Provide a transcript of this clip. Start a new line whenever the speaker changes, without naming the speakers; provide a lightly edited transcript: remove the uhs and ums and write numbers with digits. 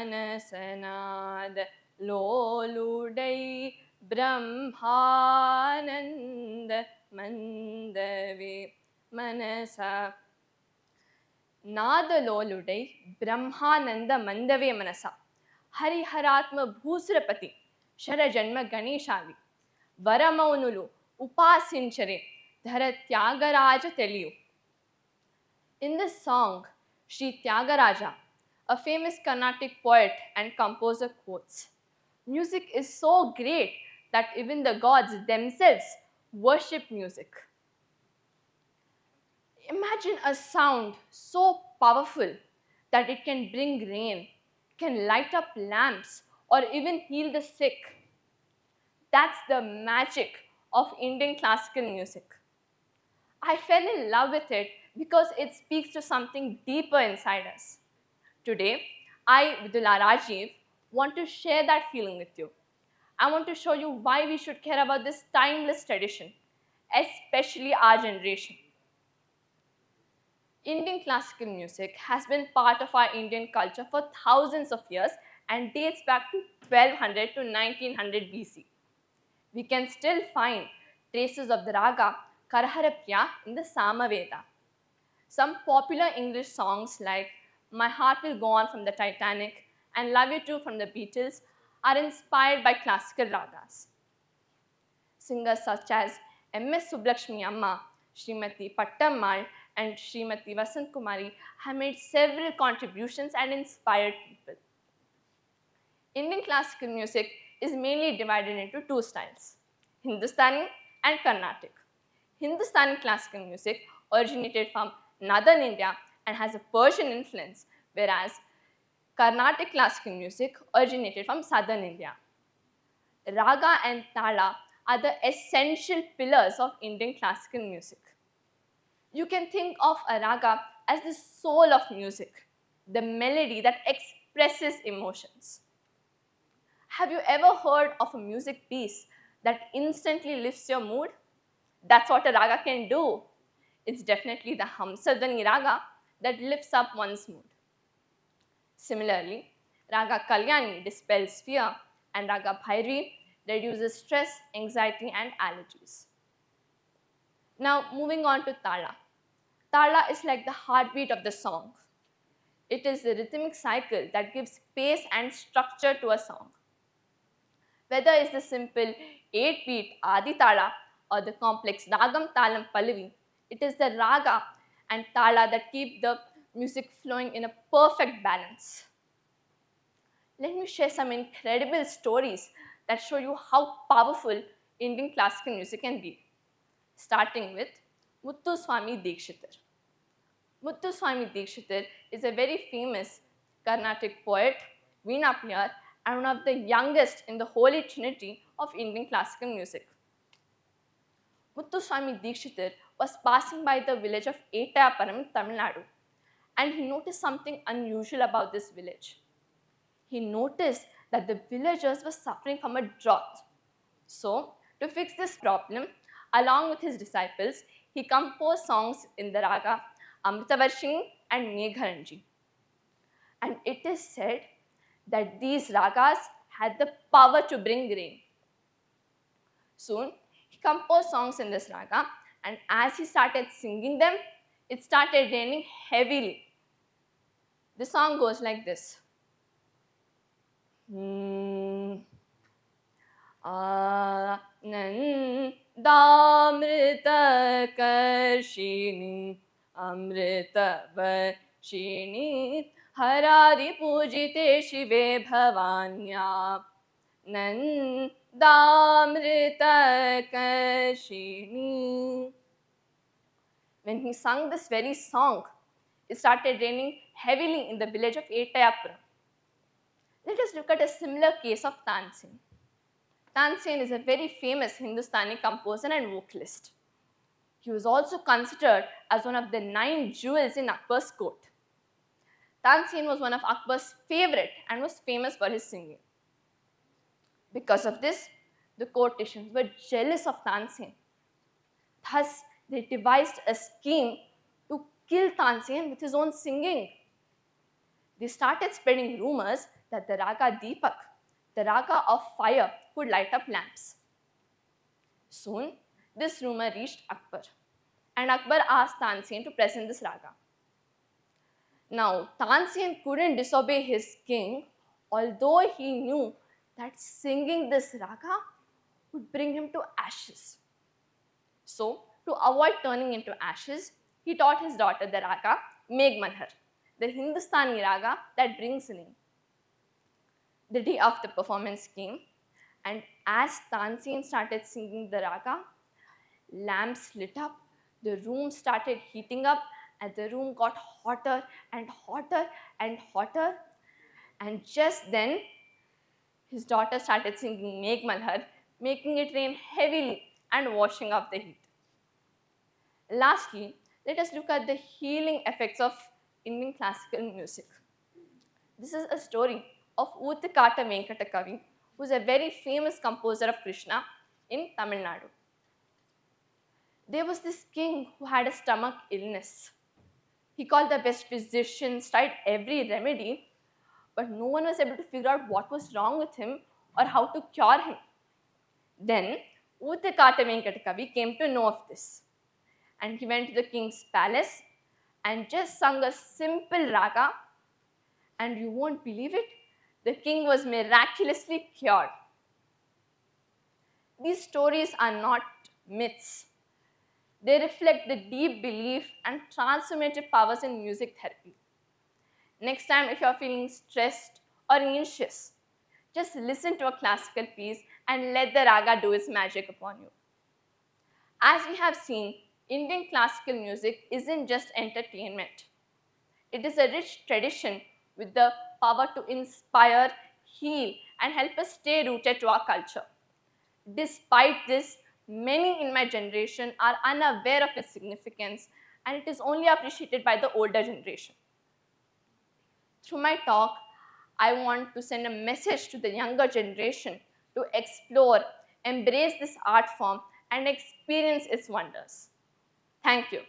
मनसनाद लोलुडै ब्रह्मानंद मंदवे मनसा नादलोलुडै ब्रह्मानंद मंदवे मनसा हरिहरात्म भूसुरपति शरजन्म गणेशावि वरमौनुलु उपासिंचरे धर Tyagaraja తెలియు. In this song, Sri Tyagaraja, a famous Carnatic poet and composer, quotes, "Music is so great that even the gods themselves worship music." Imagine a sound so powerful that it can bring rain, can light up lamps, or even heal the sick. That's the magic of Indian classical music. I fell in love with it because it speaks to something deeper inside us. Today, I, Vidula Rajiv, want to share that feeling with you. I want to show you why we should care about this timeless tradition, especially our generation. Indian classical music has been part of our Indian culture for thousands of years and dates back to 1200 to 1900 BC. We can still find traces of the raga Karaharapya in the Samaveda. Some popular English songs like My Heart Will Go On from the Titanic and Love You Too from the Beatles are inspired by classical ragas. Singers such as M.S. Subbulakshmi Amma, Srimati Pattammal, and Srimati Vasant Kumari have made several contributions and inspired people. Indian classical music is mainly divided into two styles, Hindustani and Carnatic. Hindustani classical music originated from northern India and has a Persian influence, whereas Carnatic classical music originated from southern India. Raga and Tala are the essential pillars of Indian classical music. You can think of a raga as the soul of music, the melody that expresses emotions. Have you ever heard of a music piece that instantly lifts your mood? That's what a raga can do. It's definitely the Hamsadhani raga that lifts up one's mood. Similarly, raga Kalyani dispels fear and raga Bhairavi reduces stress, anxiety, and allergies. Now, moving on to Tala. Tala is like the heartbeat of the song. It is the rhythmic cycle that gives pace and structure to a song. Whether it's the simple 8-beat Adi Tala or the complex Ragam Talam Pallavi, it is the raga and tala that keep the music flowing in a perfect balance. Let me share some incredible stories that show you how powerful Indian classical music can be. Starting with Muthuswami Dikshitar. Muthuswami Dikshitar is a very famous Carnatic poet, veena player, and one of the youngest in the Holy Trinity of Indian classical music. Muthuswami Dikshitar was passing by the village of Etayaparam, Tamil Nadu, and he noticed something unusual about this village. He noticed that the villagers were suffering from a drought. So, to fix this problem, along with his disciples, he composed songs in the raga Amritavarshini and Megharanji. And it is said that these ragas had the power to bring rain. Soon, he composed songs in this raga, and as he started singing them, it started raining heavily. The song goes like this. Nandamritakarshini Amritavarshini Haradi Pujite Shive Bhavanya Nandamritakarshini. When he sung this very song, it started raining heavily in the village of Etayapuram. Let us look at a similar case of Tansen. Tansen is a very famous Hindustani composer and vocalist. He was also considered as one of the 9 jewels in Akbar's court. Tansen was one of Akbar's favorite and was famous for his singing. Because of this, the courtesians were jealous of Tansen. Thus, they devised a scheme to kill Tansen with his own singing. They started spreading rumors that the raga Deepak, the raga of fire, could light up lamps. Soon, this rumor reached Akbar, and Akbar asked Tansen to present this raga. Now, Tansen couldn't disobey his king, although he knew that singing this raga would bring him to ashes. So, to avoid turning into ashes, he taught his daughter the raga Megh Malhar, the Hindustani raga that brings rain. The day of the performance came, and as Tansen started singing the raga, lamps lit up, the room started heating up, and the room got hotter and hotter and hotter. And just then, his daughter started singing Megh Malhar, making it rain heavily and washing off the heat. Lastly, let us look at the healing effects of Indian classical music. This is a story of Uthikata Venkata Kavi, who is a very famous composer of Krishna in Tamil Nadu. There was this king who had a stomach illness. He called the best physicians, tried every remedy, but no one was able to figure out what was wrong with him or how to cure him. Then Uthikata Venkata Kavi came to know of this, and he went to the king's palace and just sung a simple raga, and you won't believe it, the king was miraculously cured. These stories are not myths. They reflect the deep belief and transformative powers in music therapy. Next time, if you're feeling stressed or anxious, just listen to a classical piece and let the raga do its magic upon you. As we have seen, Indian classical music isn't just entertainment. It is a rich tradition with the power to inspire, heal, and help us stay rooted to our culture. Despite this, many in my generation are unaware of its significance, and it is only appreciated by the older generation. Through my talk, I want to send a message to the younger generation to explore, embrace this art form, and experience its wonders. Thank you.